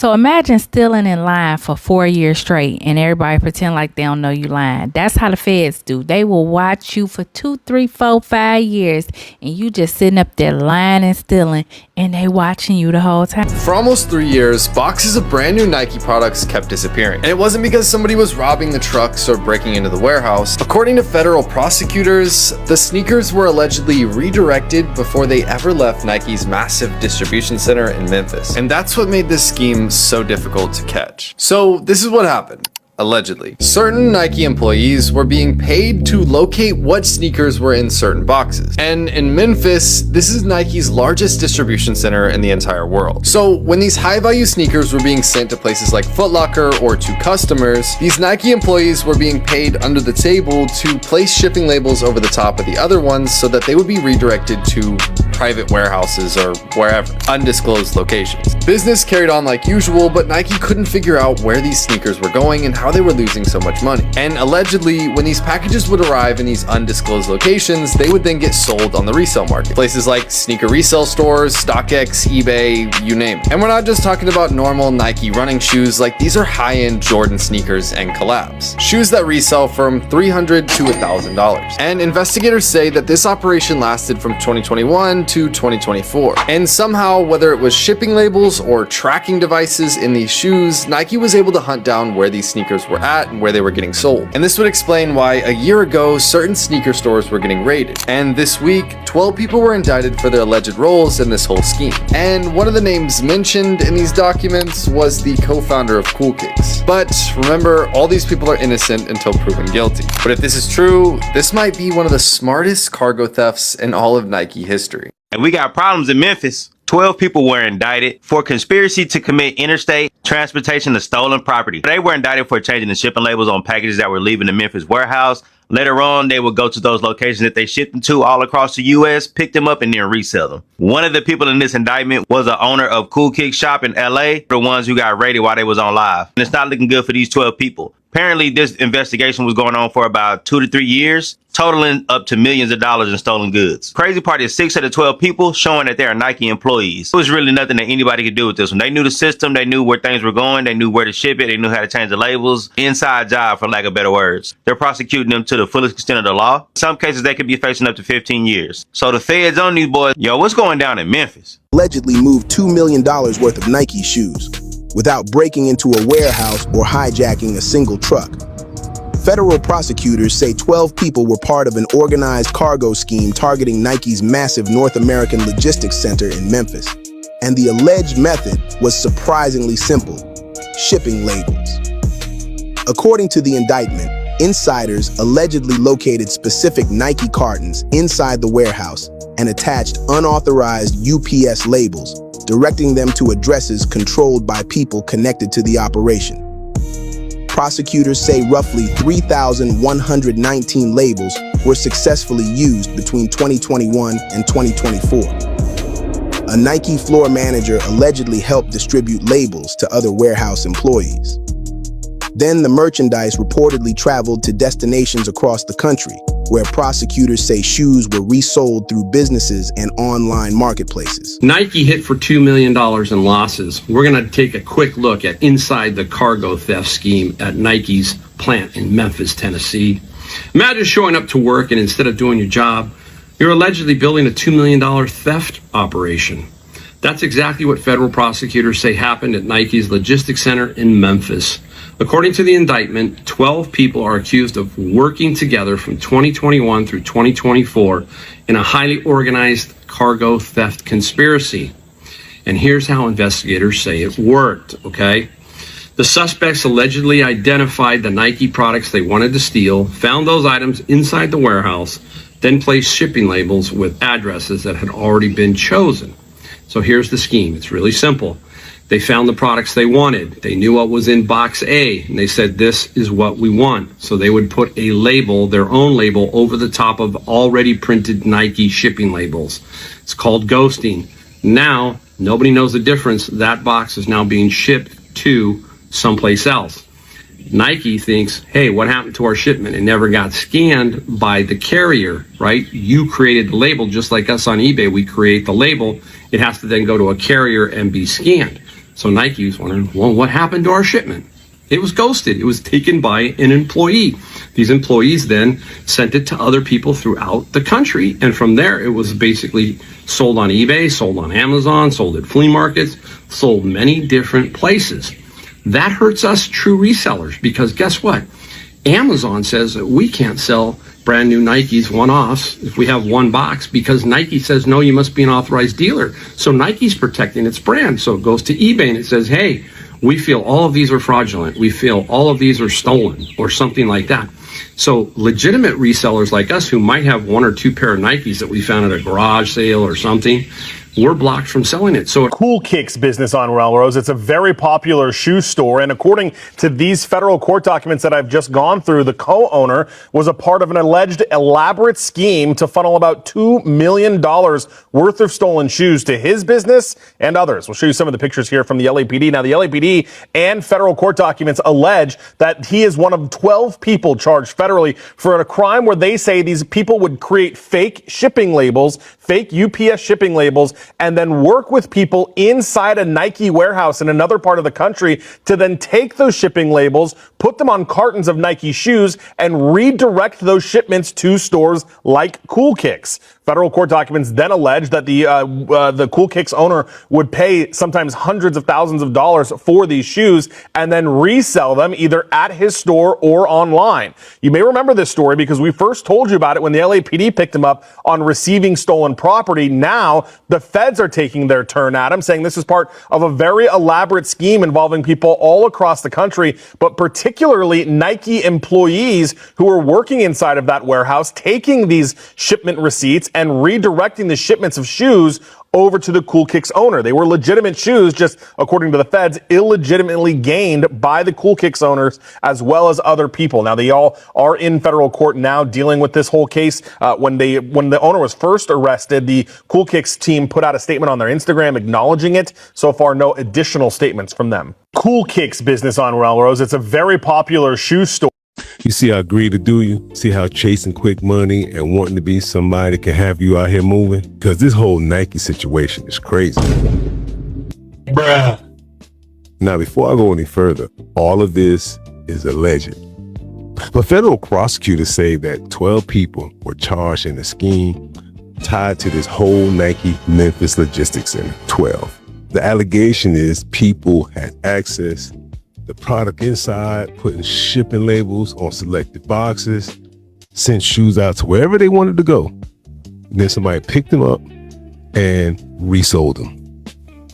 So imagine stealing in line for 4 years straight and everybody pretend like they don't know you lying. That's how the feds do. They will watch you for 2, 3, 4, 5 years and you just sitting up there lying and stealing and they watching you the whole time. For almost 3 years, boxes of brand new Nike products kept disappearing. And it wasn't because somebody was robbing the trucks or breaking into the warehouse. According to federal prosecutors, the sneakers were allegedly redirected before they ever left Nike's massive distribution center in Memphis. And that's what made this scheme so difficult to catch. So this is what happened. Allegedly, certain Nike employees were being paid to locate what sneakers were in certain boxes. And in Memphis, this is Nike's largest distribution center in the entire world. So when these high-value sneakers were being sent to places like Foot Locker or to customers, these Nike employees were being paid under the table to place shipping labels over the top of the other ones so that they would be redirected to private warehouses or wherever, undisclosed locations. Business carried on like usual, but Nike couldn't figure out where these sneakers were going and how they were losing so much money. And allegedly, when these packages would arrive in these undisclosed locations, they would then get sold on the resale market. Places like sneaker resale stores, StockX, eBay, you name it. And we're not just talking about normal Nike running shoes, like these are high-end Jordan sneakers and collabs. Shoes that resell from $300 to $1,000. And investigators say that this operation lasted from 2021 to 2024. And somehow, whether it was shipping labels or tracking devices in these shoes, Nike was able to hunt down where these sneakers were at and where they were getting sold. And this would explain why a year ago, certain sneaker stores were getting raided. And this week, 12 people were indicted for their alleged roles in this whole scheme. And one of the names mentioned in these documents was the co-founder of Cool Kicks. But remember, all these people are innocent until proven guilty. But if this is true, this might be one of the smartest cargo thefts in all of Nike history. And we got problems in Memphis. 12 people were indicted for conspiracy to commit interstate transportation of stolen property. They were indicted for changing the shipping labels on packages that were leaving the Memphis warehouse. Later on, they would go to those locations that they shipped them to all across the U.S., pick them up, and then resell them. One of the people in this indictment was the owner of Cool Kick Shop in L.A., the ones who got raided while they was on live. And it's not looking good for these 12 people. Apparently, this investigation was going on for about 2 to 3 years, totaling up to millions of dollars in stolen goods. Crazy part is 6 of the 12 people showing that they are Nike employees. There was really nothing that anybody could do with this one. They knew the system, they knew where things were going, they knew where to ship it, they knew how to change the labels. Inside job, for lack of better words. They're prosecuting them to the fullest extent of the law. In some cases, they could be facing up to 15 years. So the feds on these boys, yo, what's going down in Memphis? Allegedly moved $2 million worth of Nike shoes without breaking into a warehouse or hijacking a single truck. Federal prosecutors say 12 people were part of an organized cargo scheme targeting Nike's massive North American logistics center in Memphis. And the alleged method was surprisingly simple: shipping labels. According to the indictment, insiders allegedly located specific Nike cartons inside the warehouse and attached unauthorized UPS labels, directing them to addresses controlled by people connected to the operation. Prosecutors say roughly 3,119 labels were successfully used between 2021 and 2024. A Nike floor manager allegedly helped distribute labels to other warehouse employees. Then the merchandise reportedly traveled to destinations across the country, where prosecutors say shoes were resold through businesses and online marketplaces. Nike hit for $2 million in losses. We're going to take a quick look at inside the cargo theft scheme at Nike's plant in Memphis, Tennessee. Imagine showing up to work and instead of doing your job, you're allegedly building a $2 million theft operation. That's exactly what federal prosecutors say happened at Nike's logistics center in Memphis. According to the indictment, 12 people are accused of working together from 2021 through 2024 in a highly organized cargo theft conspiracy. And here's how investigators say it worked, okay? The suspects allegedly identified the Nike products they wanted to steal, found those items inside the warehouse, then placed shipping labels with addresses that had already been chosen. So here's the scheme. It's really simple. They found the products they wanted. They knew what was in box A, and they said, this is what we want. So they would put a label, their own label, over the top of already printed Nike shipping labels. It's called ghosting. Now, nobody knows the difference. That box is now being shipped to someplace else. Nike thinks, hey, what happened to our shipment? It never got scanned by the carrier, right? You created the label, just like us on eBay, we create the label. It has to then go to a carrier and be scanned. So Nike was wondering, well, what happened to our shipment? It was ghosted. It was taken by an employee. These employees then sent it to other people throughout the country. And from there, it was basically sold on eBay, sold on Amazon, sold at flea markets, sold many different places. That hurts us true resellers because guess what? Amazon says that we can't sell brand new Nikes one-offs if we have one box because Nike says, no, you must be an authorized dealer. So Nike's protecting its brand. So it goes to eBay and it says, hey, we feel all of these are fraudulent. We feel all of these are stolen or something like that. So legitimate resellers like us who might have one or two pair of Nikes that we found at a garage sale or something, we're blocked from selling it. So Cool Kicks business on Melrose. It's a very popular shoe store. And according to these federal court documents that I've just gone through, the co-owner was a part of an alleged elaborate scheme to funnel about $2 million worth of stolen shoes to his business and others. We'll show you some of the pictures here from the LAPD. Now, the LAPD and federal court documents allege that he is one of 12 people charged federally for a crime where they say these people would create fake shipping labels, fake UPS shipping labels, and then work with people inside a Nike warehouse in another part of the country to then take those shipping labels, put them on cartons of Nike shoes, and redirect those shipments to stores like Cool Kicks. Federal court documents then allege that the Cool Kicks owner would pay sometimes hundreds of thousands of dollars for these shoes and then resell them either at his store or online. You may remember this story because we first told you about it when the LAPD picked him up on receiving stolen property. Now the feds are taking their turn at him, saying this is part of a very elaborate scheme involving people all across the country, but particularly Nike employees who are working inside of that warehouse, taking these shipment receipts and redirecting the shipments of shoes over to the Cool Kicks owner. They were legitimate shoes, just according to the feds, illegitimately gained by the Cool Kicks owners as well as other people. Now, they all are in federal court now dealing with this whole case. When the owner was first arrested, the Cool Kicks team put out a statement on their Instagram acknowledging it. So far, no additional statements from them. Cool Kicks business on Melrose. It's a very popular shoe store. You see how greedy do you? See how chasing quick money and wanting to be somebody can have you out here moving? Because this whole Nike situation is crazy. Bruh. Now, before I go any further, all of this is alleged. But federal prosecutors say that 12 people were charged in a scheme tied to this whole Nike Memphis Logistics Center. 12. The allegation is people had access the product inside, putting shipping labels on selected boxes, sent shoes out to wherever they wanted to go. And then somebody picked them up and resold them,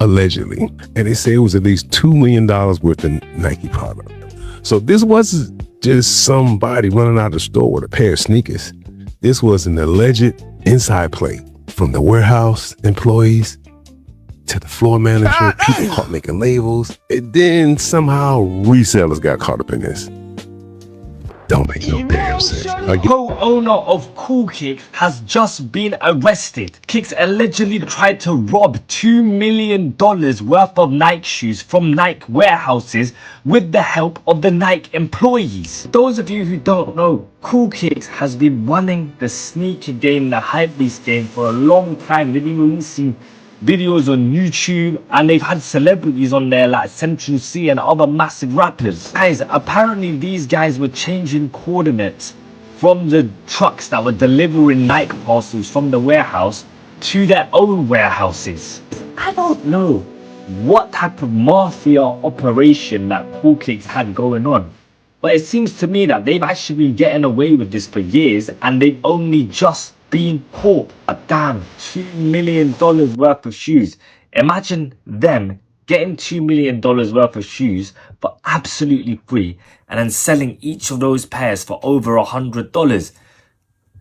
allegedly. And they say it was at least $2 million worth of Nike product. So this wasn't just somebody running out of the store with a pair of sneakers. This was an alleged inside play from the warehouse employees to the floor manager, people caught making labels, and then somehow resellers got caught up in this. Don't make no damn sense. Co-owner of Cool Kicks has just been arrested. Kicks allegedly tried to rob $2 million worth of Nike shoes from Nike warehouses with the help of the Nike employees. Those of you who don't know, Cool Kicks has been running the sneaker game, the hypebeast game for a long time. They've been releasing videos on YouTube and they've had celebrities on there like Central C and other massive rappers. Guys, apparently these guys were changing coordinates from the trucks that were delivering Nike parcels from the warehouse to their own warehouses. I don't know what type of mafia operation that Cool Kicks had going on, but it seems to me that they've actually been getting away with this for years and they've only just being caught a damn $2 million worth of shoes. Imagine them getting $2 million worth of shoes for absolutely free and then selling each of those pairs for over $100.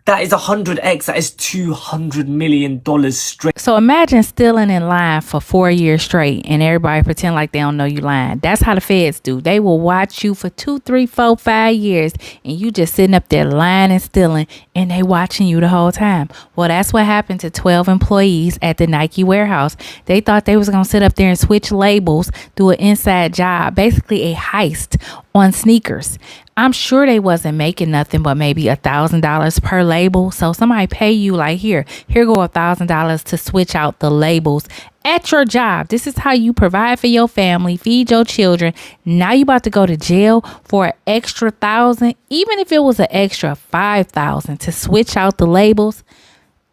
That is 100x. That is $200 million straight. So imagine stealing in line for 4 years straight and everybody pretend like they don't know you lying. That's how the feds do. They will watch you for 2, 3, 4, 5 years and you just sitting up there lying and stealing and they watching you the whole time. Well, that's what happened to 12 employees at the Nike warehouse. They thought they was going to sit up there and switch labels, do an inside job, basically a heist on sneakers. I'm sure they wasn't making nothing but maybe $1,000 per label. So somebody pay you like, here go $1,000 to switch out the labels at your job. This is how you provide for your family, feed your children. Now you about to go to jail for an extra $1,000. Even if it was an extra $5,000 to switch out the labels,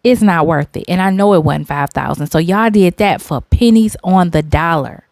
it's not worth it. And I know it wasn't $5,000. So y'all did that for pennies on the dollar.